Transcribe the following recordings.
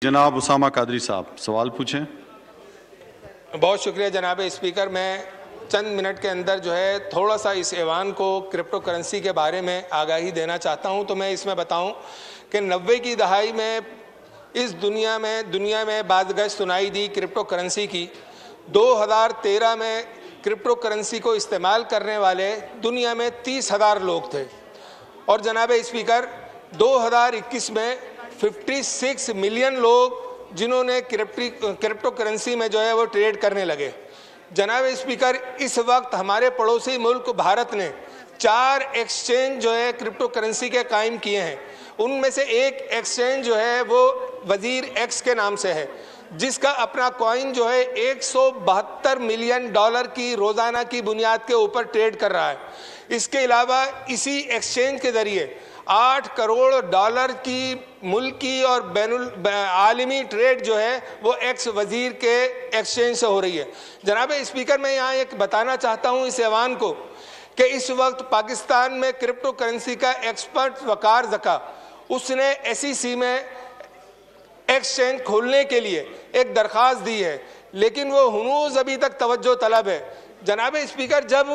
जनाब उसामा कादरी साहब सवाल पूछें। बहुत शुक्रिया जनाब स्पीकर। मैं चंद मिनट के अंदर जो है थोड़ा सा इस ऐवान को क्रिप्टो करेंसी के बारे में आगाही देना चाहता हूं। तो मैं इसमें बताऊं कि 90 की दहाई में इस दुनिया में बाज़गश सुनाई दी क्रिप्टो करेंसी की। 2013 में क्रिप्टो करेंसी को इस्तेमाल करने वाले दुनिया में 30,000 लोग थे और जनाब स्पीकर 2021 में 56 मिलियन लोग जिन्होंने क्रिप्टो करेंसी में जो है वो ट्रेड करने लगे। जनाब स्पीकर, इस वक्त हमारे पड़ोसी मुल्क भारत ने 4 एक्सचेंज जो है क्रिप्टो करेंसी के कायम किए हैं। उनमें से एक एक्सचेंज जो है वो वजीर एक्स के नाम से है, जिसका अपना कॉइन जो है $172 मिलियन की रोज़ाना की बुनियाद के ऊपर ट्रेड कर रहा है। इसके अलावा इसी एक्सचेंज के ज़रिए $8 करोड़ की मुल्की और आलमी ट्रेड जो है वो एक्स वजीर के एक्सचेंज से हो रही है। जनाब स्पीकर, मैं यहाँ एक बताना चाहता हूँ इस ऐवान को कि इस वक्त पाकिस्तान में क्रिप्टो करेंसी का एक्सपर्ट वकार ज़का उसने SEC में एक्सचेंज खोलने के लिए एक दरख्वास्त दी है, लेकिन वो हनूज़ अभी तक तवज्जो तलब है। जनाब स्पीकर, जब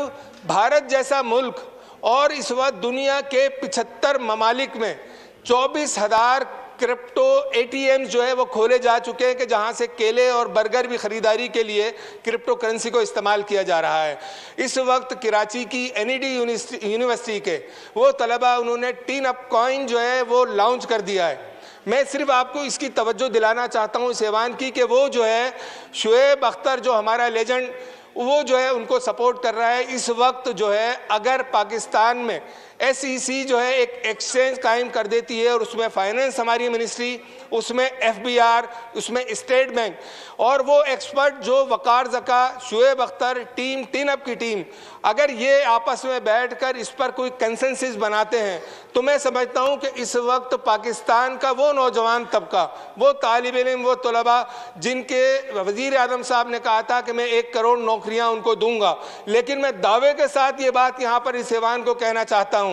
भारत जैसा मुल्क और इस वक्त दुनिया के 75 ममालिक में 24,000 क्रिप्टो ATM जो है वो खोले जा चुके हैं कि जहां से केले और बर्गर भी खरीदारी के लिए क्रिप्टो करेंसी को इस्तेमाल किया जा रहा है। इस वक्त कराची की NED यूनिवर्सिटी के वो तलबा उन्होंने टीन अप कॉइन जो है वो लॉन्च कर दिया है। मैं सिर्फ आपको इसकी तवज्जो दिलाना चाहता हूँ इस ऐवान की कि वो जो है शुएब अख्तर जो हमारा लेजेंड वो जो है उनको सपोर्ट कर रहा है। इस वक्त जो है अगर पाकिस्तान में SEC जो है एक एक्सचेंज कायम कर देती है और उसमें फाइनेंस हमारी मिनिस्ट्री, उसमें FBR, उसमें स्टेट बैंक और वो एक्सपर्ट जो Waqar Zaka, Shoaib Akhtar, team ten up की टीम अगर ये आपस में बैठकर इस पर कोई कंसेंसस बनाते हैं तो मैं समझता हूँ कि इस वक्त पाकिस्तान का वो नौजवान तबका, वो तालिब इल्म, वो तलबा जिनके वज़ीर आज़म साहब ने कहा था कि मैं 1 करोड़ नौकरियाँ उनको दूंगा, लेकिन मैं दावे के साथ ये बात यहाँ पर इस ऐवान को कहना चाहता हूँ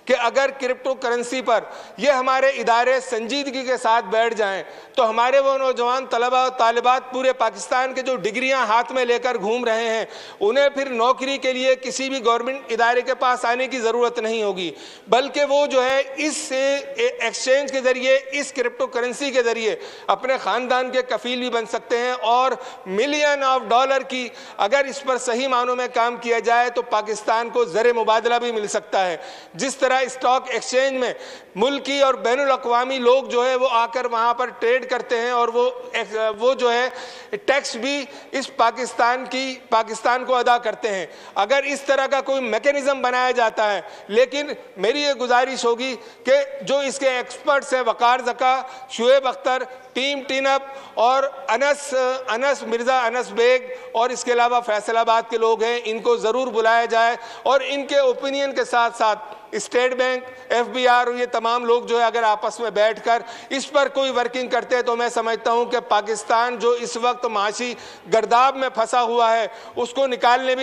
कि अगर क्रिप्टो करेंसी पर ये हमारे इदारे संजीदगी के साथ बैठ जाएं तो हमारे वो नौजवान तलबा और तालिबात पूरे पाकिस्तान के जो डिग्रियां हाथ में लेकर घूम रहे हैं उन्हें फिर नौकरी के लिए किसी भी गवर्नमेंट इदारे के पास आने की ज़रूरत नहीं होगी, बल्कि वो जो है इस एक्सचेंज के ज़रिए, इस क्रिप्टो करेंसी के ज़रिए अपने ख़ानदान के कफील भी बन सकते हैं और मिलियन ऑफ डॉलर की अगर इस पर सही मानों में काम किया जाए तो पाकिस्तान को ज़र मुबादला भी मिल सकता है। जिस तरह स्टॉक एक्सचेंज में मुल्की और बैनुल अक़वामी लोग जो है वो आकर वहाँ पर ट्रेड करते हैं और वो जो है टैक्स भी इस पाकिस्तान को अदा करते हैं। अगर इस तरह का कोई मैकेनिज्म बनाया जाता है, लेकिन मेरी ये गुजारिश होगी कि जो इसके एक्सपर्ट्स हैं Waqar Zaka, Shoaib Akhtar, team ten up और अनस मिर्ज़ा अनस बेग और इसके अलावा फैसलाबाद के लोग हैं, इनको ज़रूर बुलाया जाए और इनके ओपिनियन के साथ साथ स्टेट बैंक, FBR और ये तमाम लोग जो है अगर आपस में बैठकर इस पर कोई वर्किंग करते हैं तो मैं समझता हूं कि पाकिस्तान जो इस वक्त माशी गर्दाब में फंसा हुआ है उसको निकालने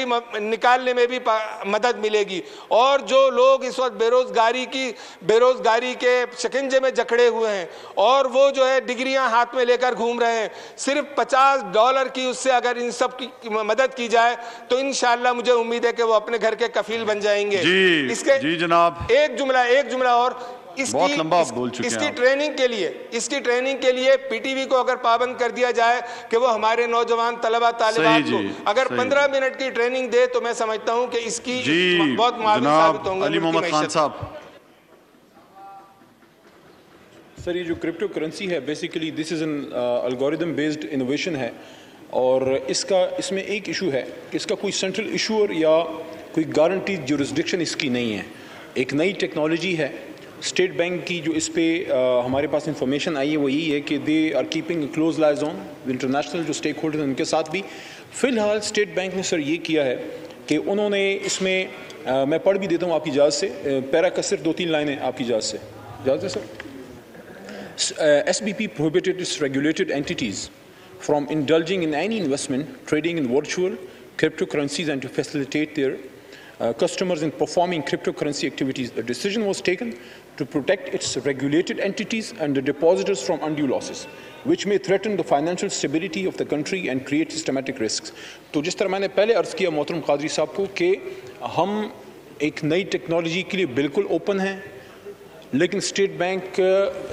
में भी मदद मिलेगी। और जो लोग इस वक्त बेरोजगारी के शिकंजे में जकड़े हुए हैं और वो जो है डिग्रियां हाथ में लेकर घूम रहे हैं, सिर्फ $50 की उससे अगर इन सब की मदद की जाए तो इंशाअल्लाह मुझे उम्मीद है कि वो अपने घर के कफील बन जाएंगे। इसके एक जुमला और इसकी ट्रेनिंग के लिए PTV को अगर पाबंद कर दिया जाए कि वो हमारे नौजवान तलबा तालिबात को अगर 15 मिनट की ट्रेनिंग दे तो मैं समझता हूं कि इसकी बहुत मालूम साबित होंगे। अली मोहम्मद खान साहब। सर, ये जो क्रिप्टो करेंसी है basically this is an algorithm based innovation है और इसमें एक इशू है कि इसका कोई सेंट्रल इशूअर या कोई गारंटीड जुरिस्डिक्शन इसकी नहीं है। एक नई टेक्नोलॉजी है। स्टेट बैंक की जो इस पे हमारे पास इंफॉर्मेशन आई है वो यही है कि they are keeping close lies on international जो स्टेक होल्डर हैं उनके साथ भी। फ़िलहाल स्टेट बैंक ने सर ये किया है कि उन्होंने इसमें मैं पढ़ भी देता हूँ आपकी इजाज़त से, पैरा का सिर्फ 2-3 लाइनें आपकी इजाज़त से। इजाज़त है sir. SBP prohibited its regulated entities from indulging in any investment, trading in virtual cryptocurrencies and to facilitate their customers in performing cryptocurrency activities. A decision was taken to protect its regulated entities and the depositors from undue losses, which may threaten the financial stability of the country and create systematic risks. तो जिस तरह मैंने पहले अर्ज़ किया मोहतरम कादरी साहब को कि हम एक नई टेक्नोलॉजी के लिए बिल्कुल ओपन हैं, लेकिन स्टेट बैंक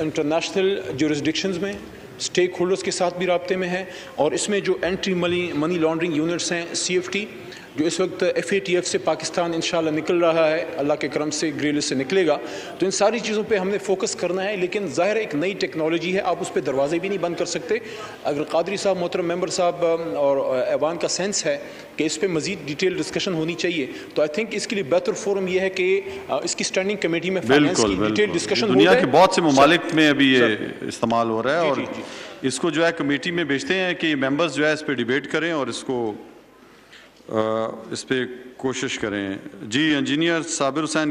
इंटरनेशनल जुरिसडिक्शंस में स्टेक होल्डर्स के साथ भी राब्ते में है, और इसमें जो एंटी मनी लॉन्ड्रिंग यूनिट्स हैं CFT, जो इस वक्त FATF से पाकिस्तान इंशाल्लाह निकल रहा है, अल्लाह के करम से ग्रे लिस्ट से निकलेगा, तो इन सारी चीज़ों पे हमने फोकस करना है। लेकिन ज़ाहिर एक नई टेक्नोलॉजी है, आप उस पर दरवाजे भी नहीं बंद कर सकते। अगर कादरी साहब, मोहतरम मेंबर साहब और ऐवान का सेंस है कि इस पर मज़ीद डिटेल डिस्कशन होनी चाहिए, तो आई थिंक इसके लिए बेहतर फोरम ये है कि इसकी स्टैंडिंग कमेटी में फाइनेंस की डिटेल डिस्कशन हो जाए। दुनिया के बहुत से ममालिक में अभी ये इस्तेमाल हो रहा है, और इसको जो है कमेटी में भेजते हैं कि मेंबर्स जो है इस पर डिबेट करें और इसको इस पर कोशिश करें। जी, इंजीनियर साबिर हुसैन